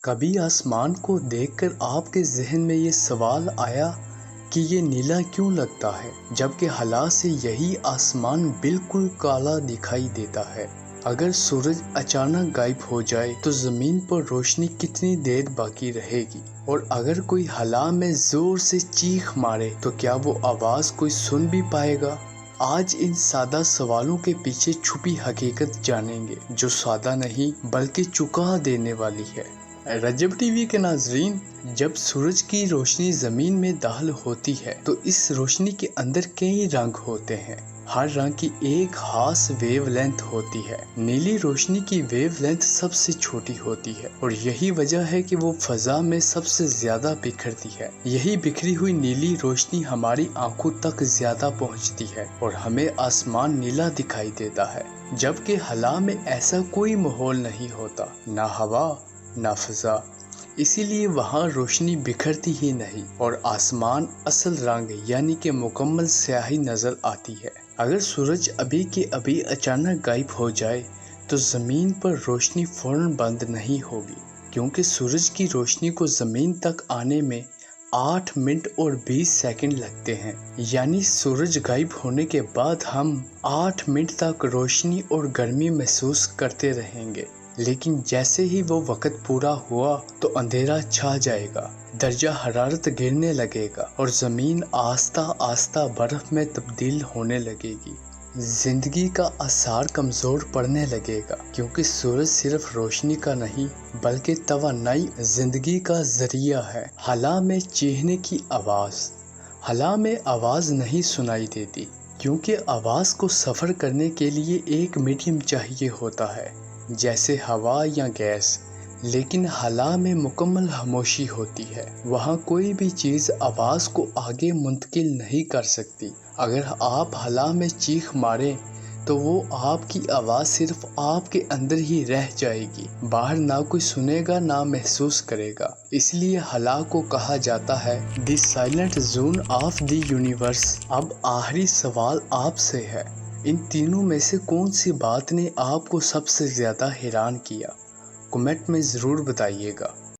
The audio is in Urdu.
کبھی آسمان کو دیکھ کر آپ کے ذہن میں یہ سوال آیا کہ یہ نیلا کیوں لگتا ہے جبکہ حالات سے یہی آسمان بالکل کالا دکھائی دیتا ہے؟ اگر سورج اچانک غائب ہو جائے تو زمین پر روشنی کتنی دیر باقی رہے گی؟ اور اگر کوئی خلا میں زور سے چیخ مارے تو کیا وہ آواز کوئی سن بھی پائے گا؟ آج ان سادہ سوالوں کے پیچھے چھپی حقیقت جانیں گے جو سادہ نہیں بلکہ چکا دینے والی ہے۔ رجب ٹی وی کے ناظرین، جب سورج کی روشنی زمین میں داخل ہوتی ہے تو اس روشنی کے اندر کئی رنگ ہوتے ہیں۔ ہر رنگ کی ایک خاص ویو لینتھ ہوتی ہے۔ نیلی روشنی کی ویو لینتھ سب سے چھوٹی ہوتی ہے اور یہی وجہ ہے کہ وہ فضا میں سب سے زیادہ بکھرتی ہے۔ یہی بکھری ہوئی نیلی روشنی ہماری آنکھوں تک زیادہ پہنچتی ہے اور ہمیں آسمان نیلا دکھائی دیتا ہے، جبکہ خلا میں ایسا کوئی ماحول نہیں ہوتا، نہ ہوا نہ فضا، اسی لیے وہاں روشنی بکھرتی ہی نہیں اور آسمان اصل رنگ یعنی کہ مکمل سیاہی نظر آتی ہے۔ اگر سورج ابھی کے ابھی اچانک غائب ہو جائے تو زمین پر روشنی فوراً بند نہیں ہوگی، کیونکہ سورج کی روشنی کو زمین تک آنے میں 8 منٹ اور 20 سیکنڈ لگتے ہیں۔ یعنی سورج غائب ہونے کے بعد ہم 8 منٹ تک روشنی اور گرمی محسوس کرتے رہیں گے، لیکن جیسے ہی وہ وقت پورا ہوا تو اندھیرا چھا جائے گا، درجہ حرارت گرنے لگے گا اور زمین آہستہ آہستہ برف میں تبدیل ہونے لگے گی۔ زندگی کا اثر کمزور پڑنے لگے گا، کیونکہ سورج صرف روشنی کا نہیں بلکہ توانائی زندگی کا ذریعہ ہے۔ خلا میں چیخنے کی آواز۔ خلا میں آواز نہیں سنائی دیتی، کیونکہ آواز کو سفر کرنے کے لیے ایک میڈیم چاہیے ہوتا ہے، جیسے ہوا یا گیس، لیکن خلا میں مکمل خاموشی ہوتی ہے۔ وہاں کوئی بھی چیز آواز کو آگے منتقل نہیں کر سکتی۔ اگر آپ خلا میں چیخ ماریں تو وہ آپ کی آواز صرف آپ کے اندر ہی رہ جائے گی، باہر نہ کوئی سنے گا نہ محسوس کرے گا۔ اس لیے خلا کو کہا جاتا ہے the silent zone of the universe. اب آخری سوال آپ سے ہے، ان تینوں میں سے کون سی بات نے آپ کو سب سے زیادہ حیران کیا؟ کمنٹ میں ضرور بتائیے گا۔